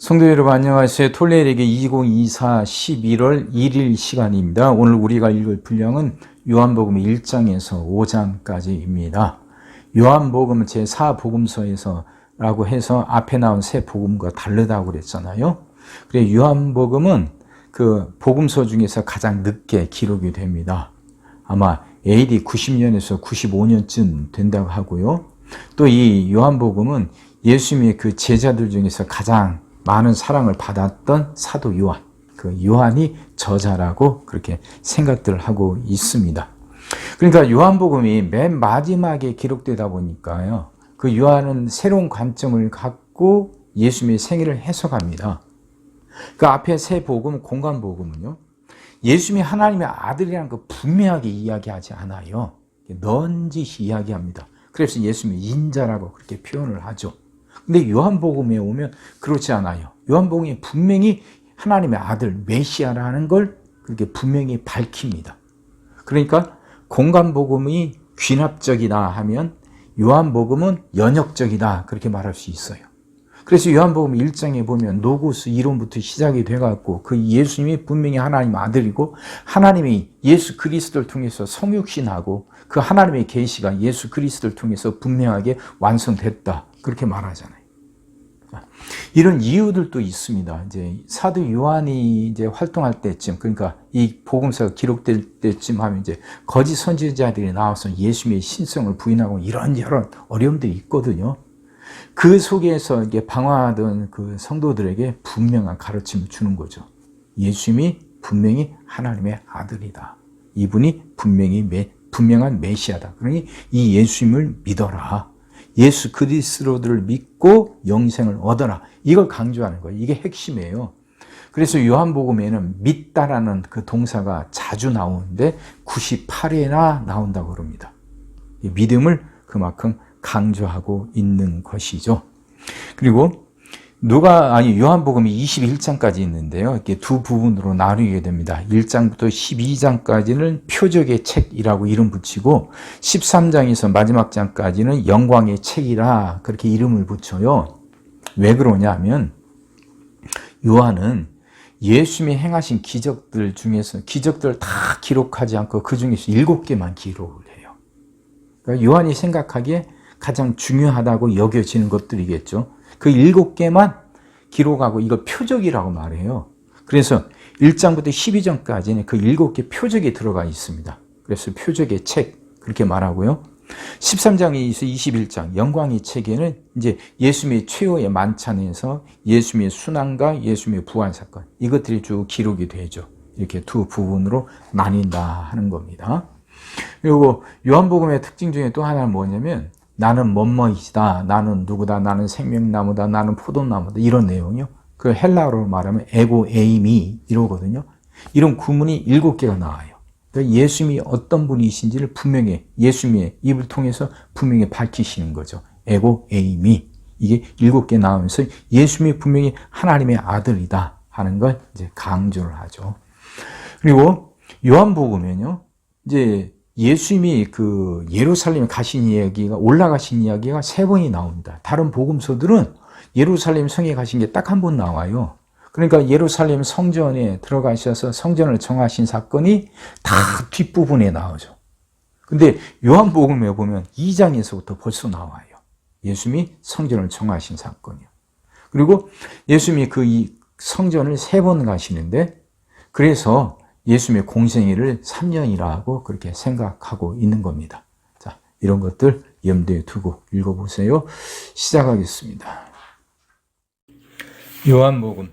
성도 여러분 안녕하세요. 톨레르기 2024 11월 1일 시간입니다. 오늘 우리가 읽을 분량은 요한복음 1장에서 5장까지입니다. 요한복음 제4복음서에서라고 해서 앞에 나온 세 복음과 다르다고 그랬잖아요. 그래 요한복음은 그 복음서 중에서 가장 늦게 기록이 됩니다. 아마 AD 90년에서 95년쯤 된다고 하고요. 또 이 요한복음은 예수님의 그 제자들 중에서 가장 많은 사랑을 받았던 사도 요한, 그 요한이 저자라고 그렇게 생각들을 하고 있습니다. 그러니까 요한복음이 맨 마지막에 기록되다 보니까요, 그 요한은 새로운 관점을 갖고 예수님의 생애를 해석합니다. 그 앞에 세 복음, 공관복음은요, 예수님이 하나님의 아들이라는 거 분명하게 이야기하지 않아요. 넌지시 이야기합니다. 그래서 예수님이 인자라고 그렇게 표현을 하죠. 근데 요한복음에 오면 그렇지 않아요. 요한복음이 분명히 하나님의 아들 메시아라는 걸 그렇게 분명히 밝힙니다. 그러니까 공관복음이 귀납적이다 하면 요한복음은 연역적이다 그렇게 말할 수 있어요. 그래서 요한복음 1장에 보면 노고스 이론부터 시작이 돼갖고 그 예수님이 분명히 하나님 아들이고 하나님이 예수 그리스도를 통해서 성육신하고 그 하나님의 계시가 예수 그리스도를 통해서 분명하게 완성됐다 그렇게 말하잖아요. 이런 이유들도 있습니다. 이제 사도 요한이 이제 활동할 때쯤, 그러니까 이 복음서가 기록될 때쯤 하면 이제 거짓 선지자들이 나와서 예수님의 신성을 부인하고 이런저런 어려움들이 있거든요. 그 속에서 이게 방황하던 그 성도들에게 분명한 가르침을 주는 거죠. 예수님이 분명히 하나님의 아들이다. 이분이 분명한 메시아다. 그러니 이 예수님을 믿어라. 예수 그리스도를 믿고 영생을 얻어라. 이걸 강조하는 거예요. 이게 핵심이에요. 그래서 요한복음에는 믿다라는 그 동사가 자주 나오는데 98회나 나온다고 그럽니다. 믿음을 그만큼 강조하고 있는 것이죠. 그리고 요한복음이 21장까지 있는데요. 이렇게 두 부분으로 나누게 됩니다. 1장부터 12장까지는 표적의 책이라고 이름 붙이고 13장에서 마지막 장까지는 영광의 책이라 그렇게 이름을 붙여요. 왜 그러냐면 요한은 예수님이 행하신 기적들 중에서 기적들을 다 기록하지 않고 그 중에서 7개만 기록을 해요. 그러니까 요한이 생각하기에 가장 중요하다고 여겨지는 것들이겠죠. 그 7개만 기록하고 이걸 표적이라고 말해요. 그래서 1장부터 12장까지는 그 7개 표적이 들어가 있습니다. 그래서 표적의 책 그렇게 말하고요. 13장에서 21장 영광의 책에는 이제 예수님의 최후의 만찬에서 예수님의 순환과 예수님의 부활 사건 이것들이 쭉 기록이 되죠. 이렇게 두 부분으로 나뉜다 하는 겁니다. 그리고 요한복음의 특징 중에 또 하나는 뭐냐면 나는 뭐뭐이다, 나는 누구다, 나는 생명나무다, 나는 포도나무다 이런 내용이요. 그 헬라어로 말하면 에고 에이미 이러거든요. 이런 구문이 7개가 나와요. 그러니까 예수님이 어떤 분이신지를 분명히 예수님의 입을 통해서 분명히 밝히시는 거죠. 에고 에이미 이게 7개 나오면서 예수님이 분명히 하나님의 아들이다 하는 걸 이제 강조를 하죠. 그리고 요한복음에는요, 이제 예수님이 그 예루살렘에 가신 이야기가 올라가신 이야기가 3번이 나옵니다. 다른 복음서들은 예루살렘 성에 가신 게 딱 1번 나와요. 그러니까 예루살렘 성전에 들어가셔서 성전을 정하신 사건이 다 뒷부분에 나오죠. 근데 요한복음에 보면 2장에서부터 벌써 나와요. 예수님이 성전을 정하신 사건이요. 그리고 예수님이 그 이 성전을 3번 가시는데 그래서 예수님의 공생애를 3년이라고 그렇게 생각하고 있는 겁니다. 자, 이런 것들 염두에 두고 읽어보세요. 시작하겠습니다. 요한복음.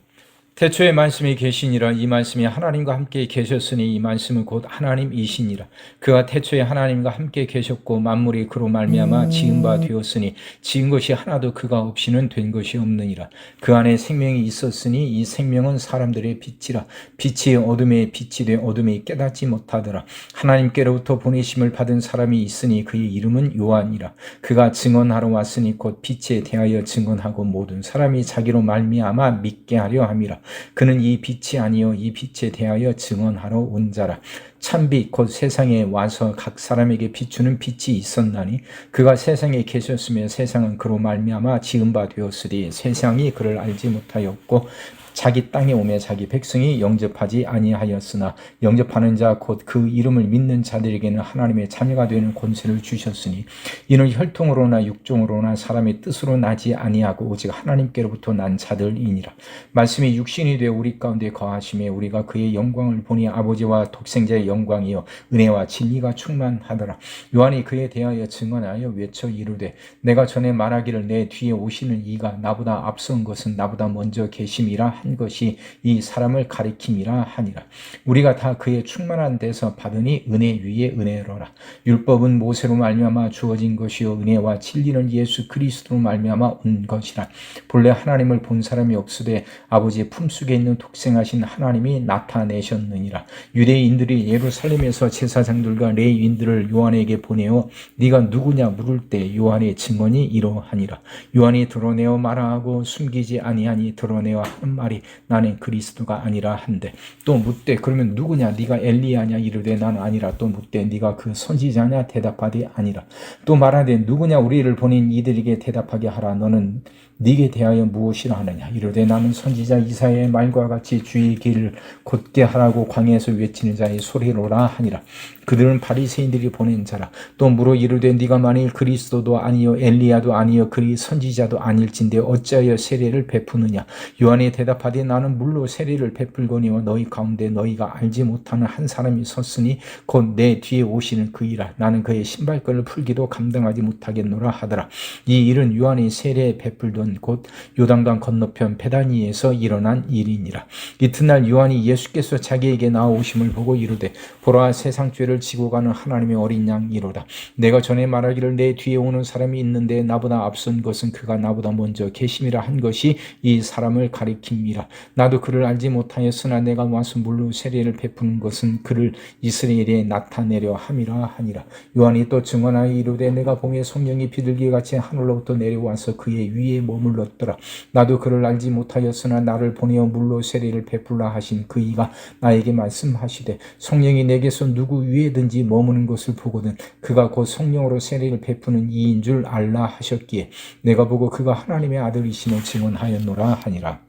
태초에 말씀이 계시니라. 이 말씀이 하나님과 함께 계셨으니 이 말씀은 곧 하나님이시니라. 그가 태초에 하나님과 함께 계셨고 만물이 그로 말미암아 지은 바 되었으니 지은 것이 하나도 그가 없이는 된 것이 없느니라. 그 안에 생명이 있었으니 이 생명은 사람들의 빛이라. 빛이 어둠에 빛이 되 어둠이 깨닫지 못하더라. 하나님께로부터 보내심을 받은 사람이 있으니 그의 이름은 요한이라. 그가 증언하러 왔으니 곧 빛에 대하여 증언하고 모든 사람이 자기로 말미암아 믿게 하려 함이라. 그는 이 빛이 아니요 이 빛에 대하여 증언하러 온 자라. 참빛 곧 세상에 와서 각 사람에게 비추는 빛이 있었나니 그가 세상에 계셨으며 세상은 그로 말미암아 지은 바 되었으리 세상이 그를 알지 못하였고 자기 땅에 오매 자기 백성이 영접하지 아니하였으나 영접하는 자 곧 그 이름을 믿는 자들에게는 하나님의 자녀가 되는 권세를 주셨으니 이는 혈통으로나 육종으로나 사람의 뜻으로 나지 아니하고 오직 하나님께로부터 난 자들이니라. 말씀이 육신이 되어 우리 가운데 거하심에 우리가 그의 영광을 보니 아버지와 독생자의 영광이요 은혜와 진리가 충만하더라. 요한이 그에 대하여 증언하여 외쳐 이르되 내가 전에 말하기를 내 뒤에 오시는 이가 나보다 앞선 것은 나보다 먼저 계심이라 한 것이 이 사람을 가리킴이라 하니라. 우리가 다 그의 충만한 데서 받으니 은혜 위에 은혜로라. 율법은 모세로 말미암아 주어진 것이요 은혜와 진리는 예수 그리스도로 말미암아 온 것이라. 본래 하나님을 본 사람이 없으되 아버지의 품속에 있는 독생하신 하나님이 나타내셨느니라. 유대인들이 예루살렘에서 제사장들과 레위인들을 요한에게 보내어 네가 누구냐 물을 때 요한의 증언이 이러하니라. 요한이 드러내어 말하고 숨기지 아니하니 드러내어 하는 말이 나는 그리스도가 아니라 한데 또 묻되 그러면 누구냐 네가 엘리야냐 이르되 나는 아니라 또 묻되 네가 그 선지자냐 대답하되 아니라 또 말하되 누구냐 우리를 보낸 이들에게 대답하게 하라 너는 네게 대하여 무엇이라 하느냐 이르되 나는 선지자 이사야의 말과 같이 주의 길을 곧게 하라고 광야에서 외치는 자의 소리로라 하니라. 그들은 바리새인들이 보낸 자라. 또 물어 이르되 네가 만일 그리스도도 아니요 엘리야도 아니요 그리 선지자도 아닐진데 어찌하여 세례를 베푸느냐. 요한이 대답하되 나는 물로 세례를 베풀거니와 너희 가운데 너희가 알지 못하는 한 사람이 섰으니 곧 내 뒤에 오시는 그이라. 나는 그의 신발끈을 풀기도 감당하지 못하겠노라 하더라. 이 일은 요한이 세례 베풀던 곧 요단강 건너편 베다니에서 일어난 일이니라. 이튿날 요한이 예수께서 자기에게 나오심을 보고 이르되 보라 세상 죄를 지고 가는 하나님의 어린 양이로다. 내가 전에 말하기를 내 뒤에 오는 사람이 있는데 나보다 앞선 것은 그가 나보다 먼저 계심이라 한 것이 이 사람을 가리킴이라. 나도 그를 알지 못하였으나 내가 와서 물로 세례를 베푸는 것은 그를 이스라엘에 나타내려 함이라 하니라. 요한이 또 증언하여 이르되 내가 봄에 성령이 비둘기같이 하늘로부터 내려와서 그의 위에 머물렀더라. 나도 그를 알지 못하였으나 나를 보내어 물로 세례를 베풀라 하신 그 이가 나에게 말씀하시되 성령이 내게서 누구 위에든지 머무는 것을 보거든 그가 곧 성령으로 세례를 베푸는 이인 줄 알라 하셨기에 내가 보고 그가 하나님의 아들이심을 증언하였노라 하니라.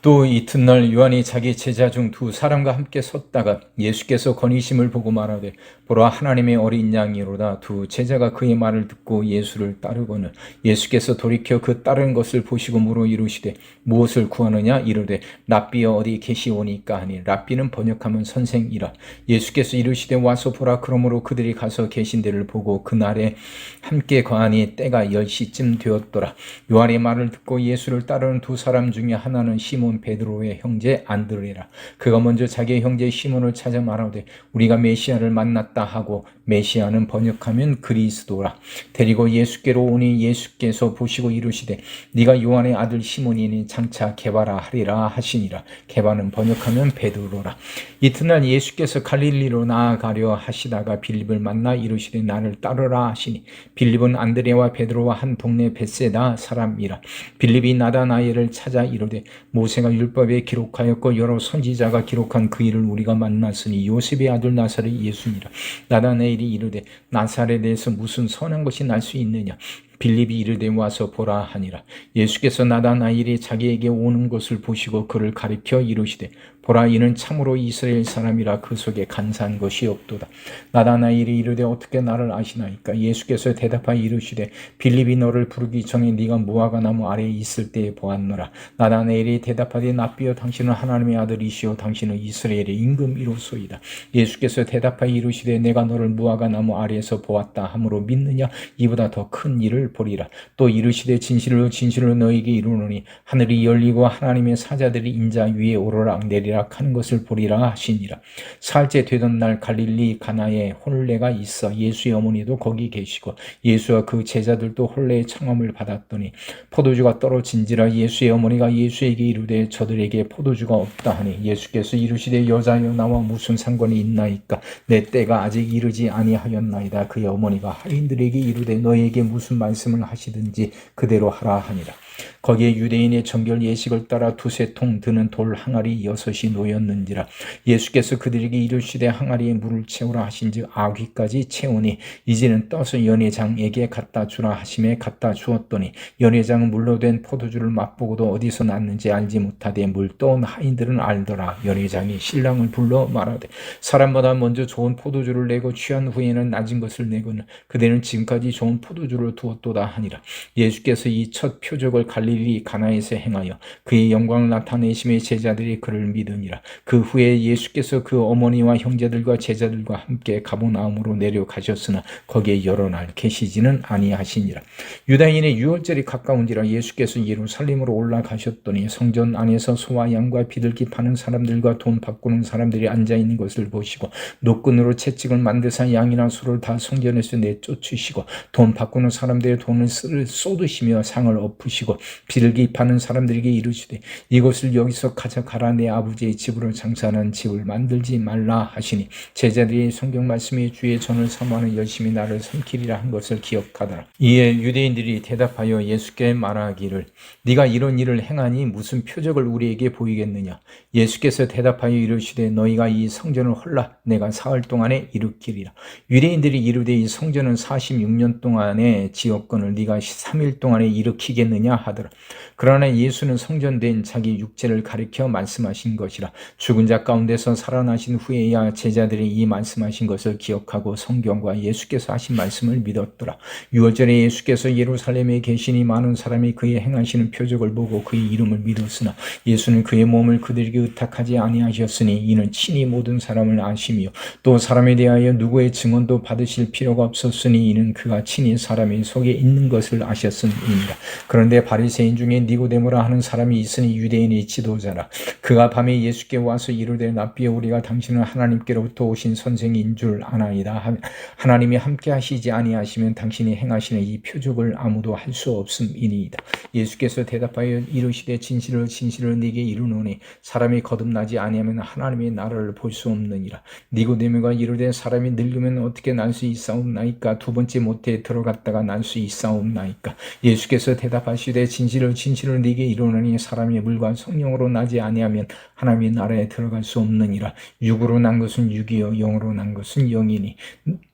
또 이튿날 요한이 자기 제자 중 두 사람과 함께 섰다가 예수께서 건의심을 보고 말하되 보라 하나님의 어린 양이로다. 두 제자가 그의 말을 듣고 예수를 따르거늘 예수께서 돌이켜 그 따르는 것을 보시고 물어 이르시되 무엇을 구하느냐 이르되 랍비여 어디 계시오니까 하니 랍비는 번역하면 선생이라. 예수께서 이르시되 와서 보라. 그러므로 그들이 가서 계신 데를 보고 그날에 함께 거하니 때가 10시쯤 되었더라. 요한의 말을 듣고 예수를 따르는 두 사람 중에 하나는 시몬 베드로의 형제 안드레라. 그가 먼저 자기의 형제 시몬을 찾아 말하되 우리가 메시아를 만났다 하고 메시아는 번역하면 그리스도라. 데리고 예수께로 오니 예수께서 보시고 이르시되 네가 요한의 아들 시몬이니 장차 게바라 하리라 하시니라. 게바는 번역하면 베드로라. 이튿날 예수께서 갈릴리로 나아가려 하시다가 빌립을 만나 이르시되 나를 따르라 하시니 빌립은 안드레와 베드로와 한 동네 벳세다 사람이라. 빌립이 나다나엘을 찾아 이르되 모세가 율법에 기록하였고 여러 선지자가 기록한 그 일을 우리가 만났으니 요셉의 아들 나사렛 예수니라. 나다나엘이 이르되 나사렛에서 무슨 선한 것이 날 수 있느냐. 빌립이 이르되 와서 보라 하니라. 예수께서 나다나엘이 자기에게 오는 것을 보시고 그를 가리켜 이르시되 보라 이는 참으로 이스라엘 사람이라 그 속에 간사한 것이 없도다. 나다나엘이 이르되 어떻게 나를 아시나이까. 예수께서 대답하여 이르시되 빌립이 너를 부르기 전에 네가 무화과 나무 아래에 있을 때에 보았노라. 나다나엘이 대답하되 랍비여 당신은 하나님의 아들이시오 당신은 이스라엘의 임금이로소이다. 예수께서 대답하여 이르시되 내가 너를 무화과 나무 아래에서 보았다 하므로 믿느냐. 이보다 더 큰 일을 보리라. 또 이르시되 진실로 진실로 너에게 이르노니 하늘이 열리고 하나님의 사자들이 인자 위에 오르락 내리락 하는 것을 보리라 하시니라. 사흘째 되던 날 갈릴리 가나에 혼례가 있어 예수의 어머니도 거기 계시고 예수와 그 제자들도 혼례의 청함을 받았더니 포도주가 떨어진지라. 예수의 어머니가 예수에게 이르되 저들에게 포도주가 없다 하니 예수께서 이르시되 여자여 나와 무슨 상관이 있나이까. 내 때가 아직 이르지 아니하였나이다. 그의 어머니가 하인들에게 이르되 너에게 무슨 말씀을 하시든지 그대로 하라 하니라. 거기에 유대인의 정결 예식을 따라 두세 통 드는 돌 항아리 6이 놓였는지라. 예수께서 그들에게 이르시되 항아리에 물을 채우라 하신즉 아귀까지 채우니 이제는 떠서 연회장에게 갖다 주라 하심에 갖다 주었더니 연회장은 물로 된 포도주를 맛보고도 어디서 났는지 알지 못하되 물 떠온 하인들은 알더라. 연회장이 신랑을 불러 말하되 사람보다 먼저 좋은 포도주를 내고 취한 후에는 낮은 것을 내거늘 그대는 지금까지 좋은 포도주를 두었도다 하니라. 예수께서 이 첫 표적을 갈릴리 가나에서 행하여 그의 영광을 나타내심에 제자들이 그를 믿으니라. 그 후에 예수께서 그 어머니와 형제들과 제자들과 함께 가버나움으로 내려가셨으나 거기에 여러 날 계시지는 아니하시니라. 유다인의 유월절이 가까운지라 예수께서 예루살렘으로 올라가셨더니 성전 안에서 소와 양과 비둘기 파는 사람들과 돈 바꾸는 사람들이 앉아있는 것을 보시고 노끈으로 채찍을 만드사 양이나 소를 다 성전에서 내쫓으시고 돈 바꾸는 사람들의 돈을 쏟으시며 상을 엎으시고 비둘기 파는 사람들에게 이르시되 이것을 여기서 가져가라. 내 아버지의 집으로 장사하는 집을 만들지 말라 하시니 제자들이 성경 말씀에 주의 전을 사모하는 열심히 나를 삼키리라 한 것을 기억하더라. 이에 유대인들이 대답하여 예수께 말하기를 네가 이런 일을 행하니 무슨 표적을 우리에게 보이겠느냐. 예수께서 대답하여 이르시되 너희가 이 성전을 헐라 내가 사흘 동안에 일으키리라. 유대인들이 이르되 이 성전은 46년 동안의 지었건을 네가 3일 동안에 일으키겠느냐 하더라. 그러나 예수는 성전된 자기 육체를 가리켜 말씀하신 것이라. 죽은 자 가운데서 살아나신 후에야 제자들이 이 말씀하신 것을 기억하고 성경과 예수께서 하신 말씀을 믿었더라. 유월절에 예수께서 예루살렘에 계시니 많은 사람이 그의 행하시는 표적을 보고 그의 이름을 믿었으나 예수는 그의 몸을 그들에게 의탁하지 아니하셨으니 이는 친히 모든 사람을 아시며 또 사람에 대하여 누구의 증언도 받으실 필요가 없었으니 이는 그가 친히 사람의 속에 있는 것을 아셨음이니라. 그런데 바리새인 중에 니고데모라 하는 사람이 있으니 유대인의 지도자라. 그가 밤에 예수께 와서 이르되 랍비여 우리가 당신은 하나님께로부터 오신 선생인 줄 아나이다. 하나님이 함께 하시지 아니하시면 당신이 행하시는 이 표적을 아무도 할 수 없음이니이다. 예수께서 대답하여 이르시되 진실을 네게 이르노니 사람이 거듭나지 아니하면 하나님의 나라를 볼 수 없느니라. 니고데모가 이르되 사람이 늙으면 어떻게 날 수 있사옵나이까. 두 번째 모태에 들어갔다가 날 수 있사옵나이까. 예수께서 대답하시되 진실을 네게 이르노니 사람이 물과 성령으로 나지 아니하면 하나님의 나라에 들어갈 수 없느니라. 육으로 난 것은 육이요 영으로 난 것은 영이니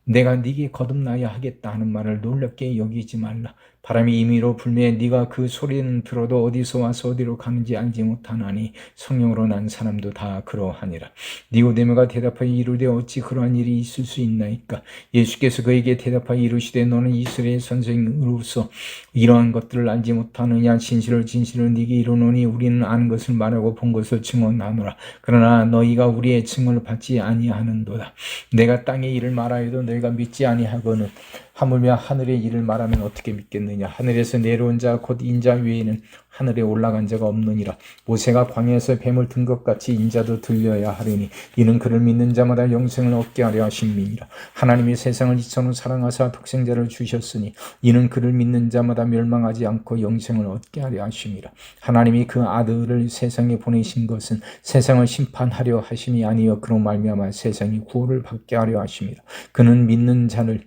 내가 네게 거듭나야 하겠다 하는 말을 놀랍게 여기지 말라. 바람이 임의로 불매 네가 그 소리는 들어도 어디서 와서 어디로 가는지 알지 못하나니 성령으로 난 사람도 다 그러하니라. 니고데모가 대답하여 이르되 어찌 그러한 일이 있을 수 있나이까. 예수께서 그에게 대답하여 이르시되 너는 이스라엘 선생으로서 이러한 것들을 알지 못하느냐. 진실을 네게 이르노니 우리는 아는 것을 말하고 본 것을 증언하노라. 그러나 너희가 우리의 증언을 받지 아니하는도다. 내가 땅의 일을 말하여도 너희가 믿지 아니하거늘 하물며 하늘의 일을 말하면 어떻게 믿겠느냐. 하늘에서 내려온 자 곧 인자 외에는 하늘에 올라간 자가 없느니라. 모세가 광야에서 뱀을 든 것 같이 인자도 들려야 하리니 이는 그를 믿는 자마다 영생을 얻게 하려 하심이니라. 하나님이 세상을 이처럼 사랑하사 독생자를 주셨으니 이는 그를 믿는 자마다 멸망하지 않고 영생을 얻게 하려 하심이라. 하나님이 그 아들을 세상에 보내신 것은 세상을 심판하려 하심이 아니요 그로 말미암아 세상이 구원을 받게 하려 하심이라. 그는 믿는 자를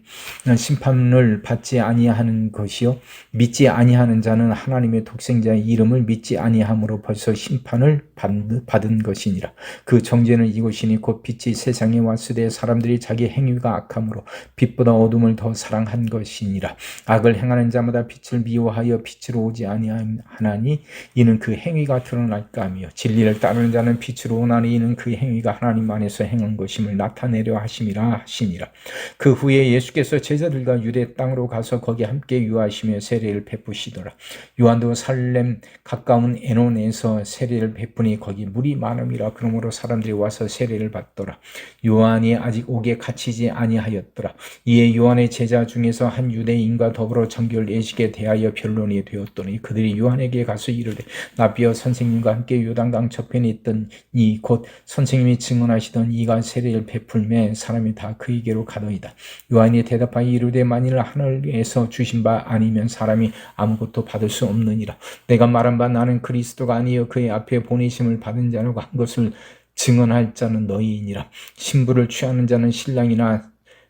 심판을 받지 아니하는 것이요 믿지 아니하는 자는 하나님의 독생자의 이름을 믿지 아니함으로 벌써 심판을 받은 것이니라. 그 정죄는 이것이니 곧 빛이 세상에 왔으되 사람들이 자기 행위가 악함으로 빛보다 어둠을 더 사랑한 것이니라. 악을 행하는 자마다 빛을 미워하여 빛으로 오지 아니하나니 이는 그 행위가 드러날까 하며 진리를 따르는 자는 빛으로 오나니 이는 그 행위가 하나님 안에서 행한 것임을 나타내려 하심이라 하시니라. 그 후에 예수께서 제자들과 유대 땅으로 가서 거기 함께 유하시며 세례를 베푸시더라. 요한도 살렘 가까운 에논에서 세례를 베푸니 거기 물이 많음이라. 그러므로 사람들이 와서 세례를 받더라. 요한이 아직 옥에 갇히지 아니하였더라. 이에 요한의 제자 중에서 한 유대인과 더불어 정결 예식에 대하여 변론이 되었더니 그들이 요한에게 가서 이르되 랍비여 선생님과 함께 요단강 저편에 있던 이 곧 선생님이 증언하시던 이가 세례를 베풀매 사람이 다 그에게로 가더이다. 요한이 대답하여 이르되 만일 하늘에서 주신 바 아니면 사람이 아무것도 받을 수 없느니라. 내가 말한 바 나는 그리스도가 아니여 그의 앞에 보내심을 받은 자라고 한 것을 증언할 자는 너희이니라. 신부를 취하는 자는 신랑이나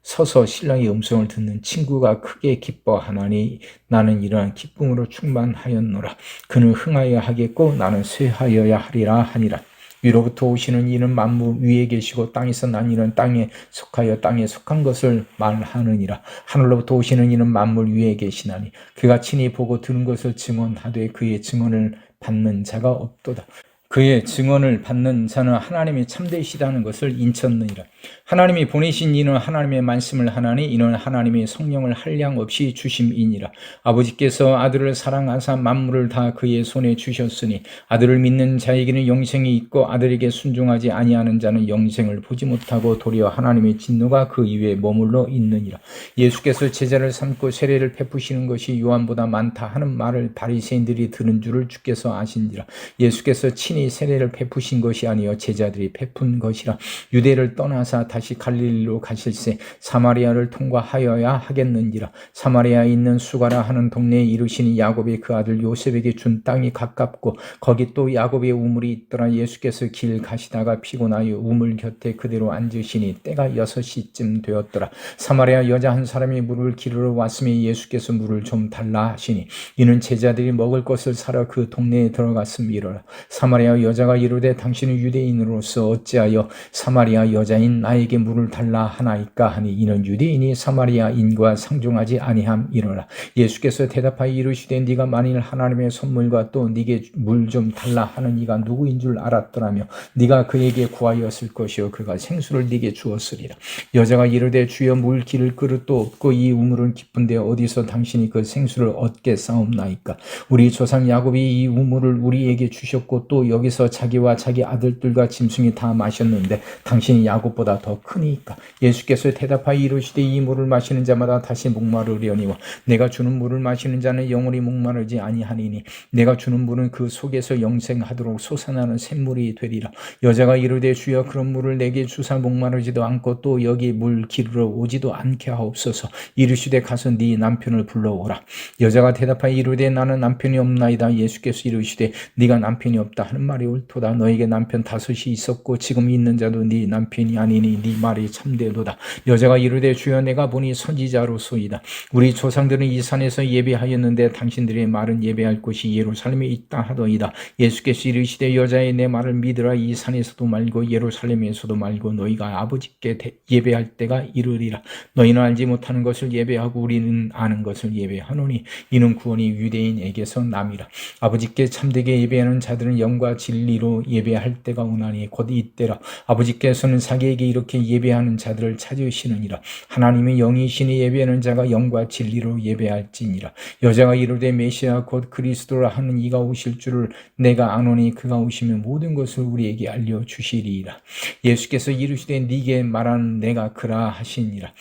서서 신랑의 음성을 듣는 친구가 크게 기뻐하나니 나는 이러한 기쁨으로 충만하였노라. 그는 흥하여 하겠고 나는 쇠하여야 하리라 하니라. 위로부터 오시는 이는 만물 위에 계시고 땅에서 난 이는 땅에 속하여 땅에 속한 것을 말하느니라. 하늘로부터 오시는 이는 만물 위에 계시나니 그가 친히 보고 들은 것을 증언하되 그의 증언을 받는 자가 없도다. 그의 증언을 받는 자는 하나님이 참되시다는 것을 인쳤느니라. 하나님이 보내신 이는 하나님의 말씀을 하나니 이는 하나님의 성령을 한량없이 주심이니라. 아버지께서 아들을 사랑하사 만물을 다 그의 손에 주셨으니 아들을 믿는 자에게는 영생이 있고 아들에게 순종하지 아니하는 자는 영생을 보지 못하고 도리어 하나님의 진노가 그 위에 머물러 있느니라. 예수께서 제자를 삼고 세례를 베푸시는 것이 요한보다 많다 하는 말을 바리새인들이 들은 줄을 주께서 아신지라. 예수께서 친히 세례를 베푸신 것이 아니요 제자들이 베푼 것이라. 유대를 떠나사 다시 갈릴리로 가실새 사마리아를 통과하여야 하겠는지라. 사마리아에 있는 수가라 하는 동네에 이르시니 야곱이 그 아들 요셉에게 준 땅이 가깝고 거기 또 야곱의 우물이 있더라. 예수께서 길 가시다가 피곤하여 우물 곁에 그대로 앉으시니 때가 6시쯤 되었더라. 사마리아 여자 한 사람이 물을 기르러 왔으니 예수께서 물을 좀 달라 하시니 이는 제자들이 먹을 것을 사러 그 동네에 들어갔음이로라. 사마리아 여자가 이르되 당신은 유대인으로서 어찌하여 사마리아 여자인 나에게 물을 달라 하나이까 하니 이는 유대인이 사마리아인과 상종하지 아니함이로라. 예수께서 대답하여 이르시되 네가 만일 하나님의 선물과 또 네게 물 좀 달라 하는 이가 누구인 줄 알았더라며 네가 그에게 구하였을 것이요 그가 생수를 네게 주었으리라. 여자가 이르되 주여 물 기를 그릇도 없고 이 우물은 깊은데 어디서 당신이 그 생수를 얻게 싸움나이까. 우리 조상 야곱이 이 우물을 우리에게 주셨고 또 여기서 자기와 자기 아들들과 짐승이 다 마셨는데 당신이 야곱보다 더 크니까. 예수께서 대답하여 이르시되 이 물을 마시는 자마다 다시 목마르려니와 내가 주는 물을 마시는 자는 영원히 목마르지 아니하니니 내가 주는 물은 그 속에서 영생하도록 솟아나는 샘물이 되리라. 여자가 이르되 주여 그런 물을 내게 주사 목마르지도 않고 또 여기 물 기르러 오지도 않게 하옵소서. 이르시되 가서 네 남편을 불러오라. 여자가 대답하여 이르되 나는 남편이 없나이다. 예수께서 이르시되 네가 남편이 없다 하는 말이 옳도다. 너에게 남편 5이 있었고 지금 있는 자도 네 남편이 아니니 네 말이 참되도다. 여자가 이르되 주여 내가 보니 선지자로소이다. 우리 조상들은 이 산에서 예배하였는데 당신들의 말은 예배할 곳이 예루살렘에 있다 하더이다. 예수께서 이르시되 여자의 내 말을 믿으라. 이 산에서도 말고 예루살렘에서도 말고 너희가 아버지께 예배할 때가 이르리라. 너희는 알지 못하는 것을 예배하고 우리는 아는 것을 예배하노니 이는 구원이 유대인에게서 남이라. 아버지께 참되게 예배하는 자들은 영과 진리로 예배할 때가 오나니 곧 이때라. 아버지께서는 자기에게 이렇게 예배하는 자들을 찾으시느니라. 하나님의 영이시니 예배하는 자가 영과 진리로 예배할지니라. 여자가 이르되 메시아 곧 그리스도라 하는 이가 오실 줄을 내가 아노니 그가 오시면 모든 것을 우리에게 알려주시리이라. 예수께서 이르시되 네게 말하는 내가 그라 하시니라.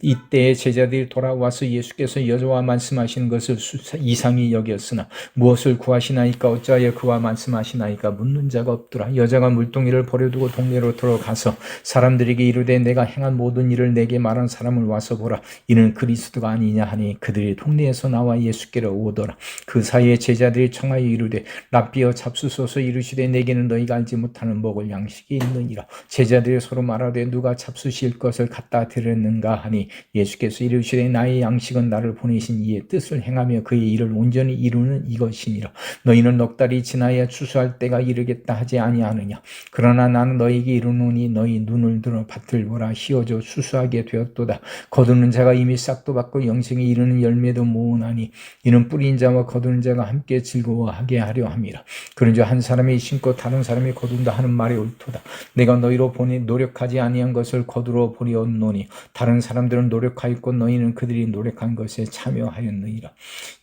이때에 제자들이 돌아와서 예수께서 여자와 말씀하시는 것을 이상히 여겼으나 무엇을 구하시나이까 어찌하여 그와 말씀하시나이까 묻는 자가 없더라. 여자가 물동이를 버려두고 동네로 들어가서 사람들에게 이르되 내가 행한 모든 일을 내게 말한 사람을 와서 보라. 이는 그리스도가 아니냐 하니 그들이 동네에서 나와 예수께로 오더라. 그 사이에 제자들이 청하여 이르되 랍비여 잡수소서. 이르시되 내게는 너희가 알지 못하는 먹을 양식이 있느니라. 제자들이 서로 말하되 누가 잡수실 것을 갖다 드렸는가 하니 예수께서 이르시되 나의 양식은 나를 보내신 이의 뜻을 행하며 그의 일을 온전히 이루는 이것이니라. 너희는 넉 달이 지나야 추수할 때가 이르겠다 하지 아니하느냐. 그러나 나는 너희에게 이르노니 너희 눈을 들어 밭을 보라. 휘어져 추수하게 되었도다. 거두는 자가 이미 싹도 받고 영생에 이르는 열매도 모으나니 이는 뿌린 자와 거두는 자가 함께 즐거워하게 하려 함이라. 그런즉 한 사람이 심고 다른 사람이 거둔다 하는 말이 옳도다. 내가 너희로 보니 노력하지 아니한 것을 거두러 보려노니 다른 사람들은 노력하였고 너희는 그들이 노력한 것에 참여하였느니라.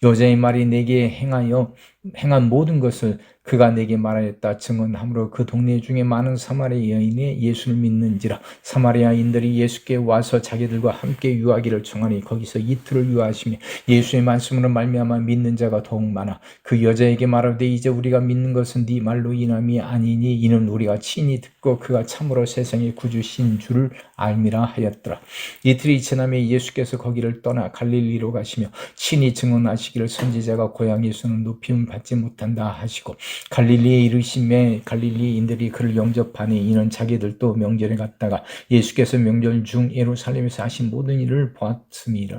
여자의 말이 내게 행한 모든 것을 그가 내게 말하였다 증언하므로 그 동네 중에 많은 사마리아인이 예수를 믿는지라. 사마리아인들이 예수께 와서 자기들과 함께 유하기를 청하니 거기서 이틀을 유하시며 예수의 말씀으로 말미암아 믿는 자가 더욱 많아. 그 여자에게 말하되 이제 우리가 믿는 것은 네 말로 인함이 아니니 이는 우리가 친히 듣고 그가 참으로 세상의 구주신 줄을 알미라 하였더라. 이틀이 지나며 예수께서 거기를 떠나 갈릴리로 가시며 친히 증언하시고 말씀하시기를 선지자가 고향에서는 높임 받지 못한다 하시고 갈릴리에 이르심에 갈릴리인들이 그를 영접하니 이는 자기들도 명절에 갔다가 예수께서 명절 중 예루살렘에서 하신 모든 일을 보았음이라.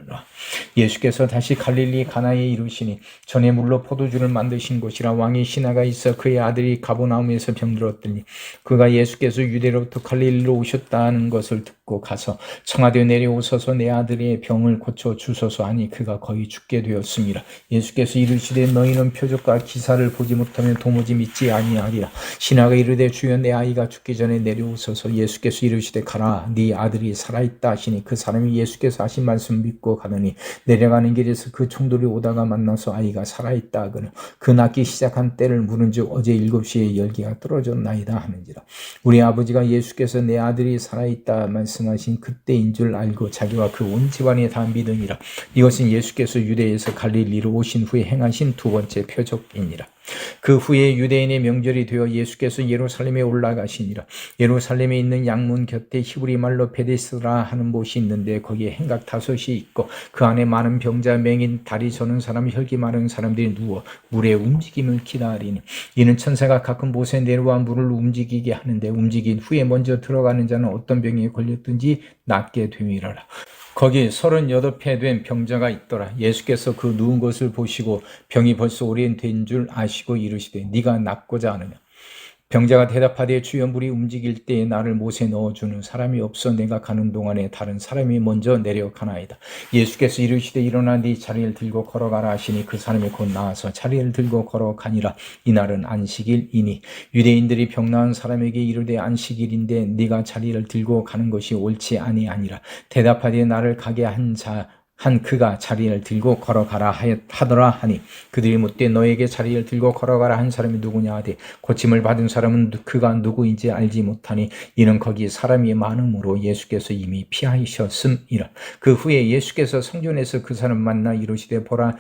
예수께서 다시 갈릴리 가나에 이르시니 전에 물로 포도주를 만드신 곳이라 왕의 신하가 있어 그의 아들이 가버나움에서 병들었더니 그가 예수께서 유대로부터 갈릴리로 오셨다는 것을 듣고 가서 청하되 내려오소서 내 아들의 병을 고쳐 주소서 하니 그가 거의 죽게 되었습니다. 예수께서 이르시되 너희는 표적과 기사를 보지 못하면 도무지 믿지 아니하리라. 신하가 이르되 주여 내 아이가 죽기 전에 내려오소서. 예수께서 이르시되 가라 네 아들이 살아있다 하시니 그 사람이 예수께서 하신 말씀 믿고 가더니 내려가는 길에서 그 총독이 오다가 만나서 아이가 살아있다 하거늘 그 낳기 시작한 때를 물은즉 어제 7시에 열기가 떨어졌나이다 하는지라. 우리 아버지가 예수께서 내 아들이 살아있다 말씀하신 그때인 줄 알고 자기와 그 온 집안이 다 믿으니라. 이것은 예수께서 유대에서 갈릴리로 오신 후에 행하신 두 번째 표적이니라. 그 후에 유대인의 명절이 되어 예수께서 예루살렘에 올라가시니라. 예루살렘에 있는 양문 곁에 히브리 말로 베데스라 하는 곳이 있는데 거기에 행각 5이 있고 그 안에 많은 병자, 맹인, 다리 저는 사람, 혈기 마른 사람들이 누워 물의 움직임을 기다리니 이는 천사가 가끔 못에 내려와 물을 움직이게 하는데 움직인 후에 먼저 들어가는 자는 어떤 병에 걸렸든지 낫게 됨이라. 거기 38회 된 병자가 있더라. 예수께서 그 누운 것을 보시고 병이 벌써 오래된 줄 아시고 이르시되 네가 낫고자 하느냐. 병자가 대답하되 주여 물이 움직일 때에 나를 못에 넣어주는 사람이 없어 내가 가는 동안에 다른 사람이 먼저 내려가나이다. 예수께서 이르시되 일어나 네 자리를 들고 걸어가라 하시니 그 사람이 곧 나와서 자리를 들고 걸어가니라. 이날은 안식일이니 유대인들이 병 나은 사람에게 이르되 안식일인데 네가 자리를 들고 가는 것이 옳지 아니하니라. 대답하되 나를 가게 한 그가 자리를 들고 걸어가라 하더라 하니 그들이 묻되 너에게 자리를 들고 걸어가라 한 사람이 누구냐 하되 고침을 받은 사람은 그가 누구인지 알지 못하니 이는 거기 사람이 많음으로 예수께서 이미 피하셨음이라. 그 후에 예수께서 성전에서 그 사람 만나 이르시되 보라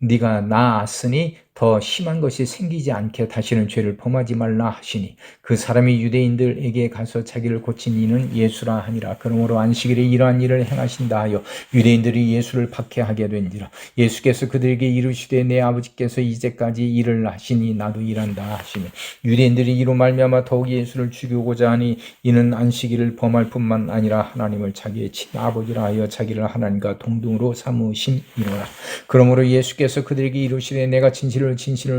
네가 나았으니 더 심한 것이 생기지 않게 다시는 죄를 범하지 말라 하시니 그 사람이 유대인들에게 가서 자기를 고친 이는 예수라 하니라. 그러므로 안식일에 이러한 일을 행하신다 하여 유대인들이 예수를 박해하게 된지라. 예수께서 그들에게 이르시되 내 아버지께서 이제까지 일을 하시니 나도 일한다 하시니 유대인들이 이로 말미암아 더욱 예수를 죽이고자 하니 이는 안식일을 범할 뿐만 아니라 하나님을 자기의 친아버지라 하여 자기를 하나님과 동등으로 삼으심이로라. 그러므로 예수께서 그들에게 이르시되 내가 진실로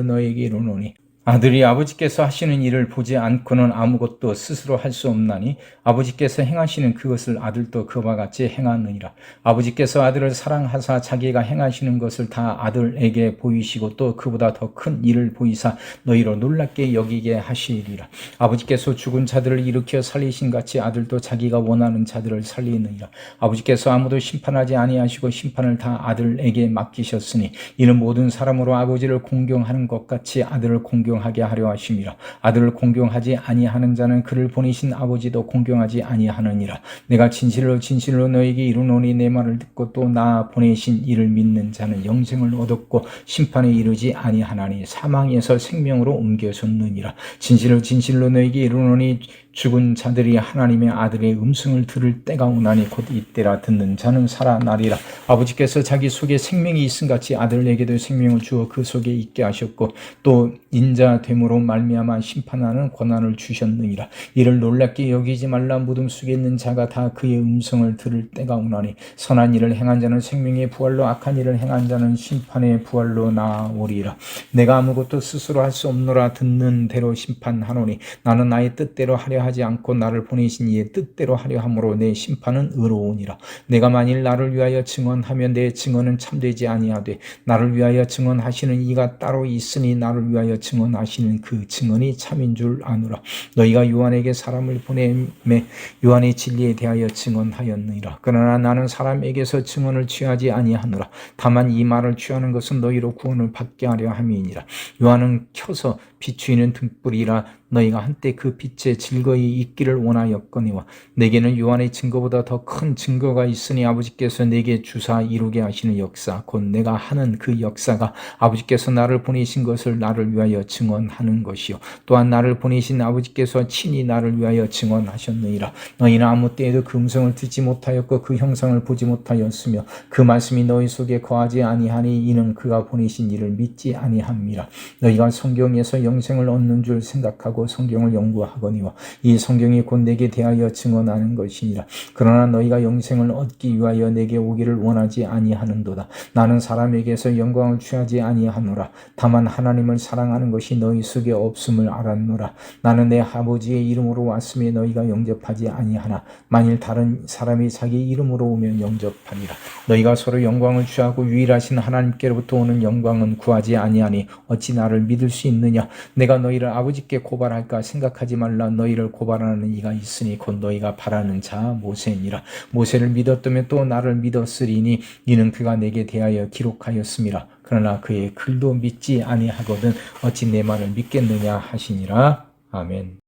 너에게 이르노니 아들이 아버지께서 하시는 일을 보지 않고는 아무것도 스스로 할 수 없나니 아버지께서 행하시는 그것을 아들도 그와 같이 행하느니라. 아버지께서 아들을 사랑하사 자기가 행하시는 것을 다 아들에게 보이시고 또 그보다 더 큰 일을 보이사 너희로 놀랍게 여기게 하시리라. 아버지께서 죽은 자들을 일으켜 살리신 같이 아들도 자기가 원하는 자들을 살리느니라. 아버지께서 아무도 심판하지 아니하시고 심판을 다 아들에게 맡기셨으니 이는 모든 사람으로 아버지를 공경하는 것 같이 아들을 공경하게 하려 하심이라. 아들을 공경하지 아니하는 자는 그를 보내신 아버지도 공경하지 아니하느니라. 내가 진실로 너에게 이르노니 내 말을 듣고 또 나 보내신 이를 믿는 자는 영생을 얻었고 심판에 이르지 아니하나니 사망에서 생명으로 옮겨졌느니라. 진실로 너에게 이르노니 죽은 자들이 하나님의 아들의 음성을 들을 때가 오나니 곧 이때라. 듣는 자는 살아나리라. 아버지께서 자기 속에 생명이 있음같이 아들에게도 생명을 주어 그 속에 있게 하셨고 또 인자됨으로 말미암아 심판하는 권한을 주셨느니라. 이를 놀랍게 여기지 말라. 무덤 속에 있는 자가 다 그의 음성을 들을 때가 오나니 선한 일을 행한 자는 생명의 부활로 악한 일을 행한 자는 심판의 부활로 나아오리라. 내가 아무것도 스스로 할 수 없노라. 듣는 대로 심판하노니 나는 나의 뜻대로 하려 하지 않고 나를 보내신 이의 뜻대로 하려 함으로 내 심판은 의로우니라. 내가 만일 나를 위하여 증언하면 내 증언은 참되지 아니하되 나를 위하여 증언하시는 이가 따로 있으니 나를 위하여 증언하시는 그 증언이 참인 줄 아노라. 너희가 요한에게 사람을 보내매 요한의 진리에 대하여 증언하였느니라. 그러나 나는 사람에게서 증언을 취하지 아니하노라. 다만 이 말을 취하는 것은 너희로 구원을 받게 하려 함이니라. 요한은 켜서 비추이는 등불이라 너희가 한때 그 빛에 즐거이 있기를 원하였거니와 내게는 요한의 증거보다 더 큰 증거가 있으니 아버지께서 내게 주사 이루게 하시는 역사 곧 내가 하는 그 역사가 아버지께서 나를 보내신 것을 나를 위하여 증언하는 것이요 또한 나를 보내신 아버지께서 친히 나를 위하여 증언하셨느니라. 너희는 아무 때에도 그 음성을 듣지 못하였고 그 형상을 보지 못하였으며 그 말씀이 너희 속에 거하지 아니하니 이는 그가 보내신 이를 믿지 아니함이라. 너희가 성경에서 영생을 얻는 줄 생각하고 성경을 연구하거니와 이 성경이 곧 내게 대하여 증언하는 것이니라. 그러나 너희가 영생을 얻기 위하여 내게 오기를 원하지 아니하는도다. 나는 사람에게서 영광을 취하지 아니하노라. 다만 하나님을 사랑하는 것이 너희 속에 없음을 알았노라. 나는 내 아버지의 이름으로 왔음에 너희가 영접하지 아니하나 만일 다른 사람이 자기 이름으로 오면 영접하리라. 너희가 서로 영광을 취하고 유일하신 하나님께로부터 오는 영광은 구하지 아니하니 어찌 나를 믿을 수 있느냐. 내가 너희를 아버지께 고발할까 생각하지 말라. 너희를 고발하는 이가 있으니 곧 너희가 바라는 자 모세니라. 모세를 믿었다면 또 나를 믿었으리니 이는 그가 내게 대하여 기록하였음이라. 그러나 그의 글도 믿지 아니하거든 어찌 내 말을 믿겠느냐 하시니라. 아멘.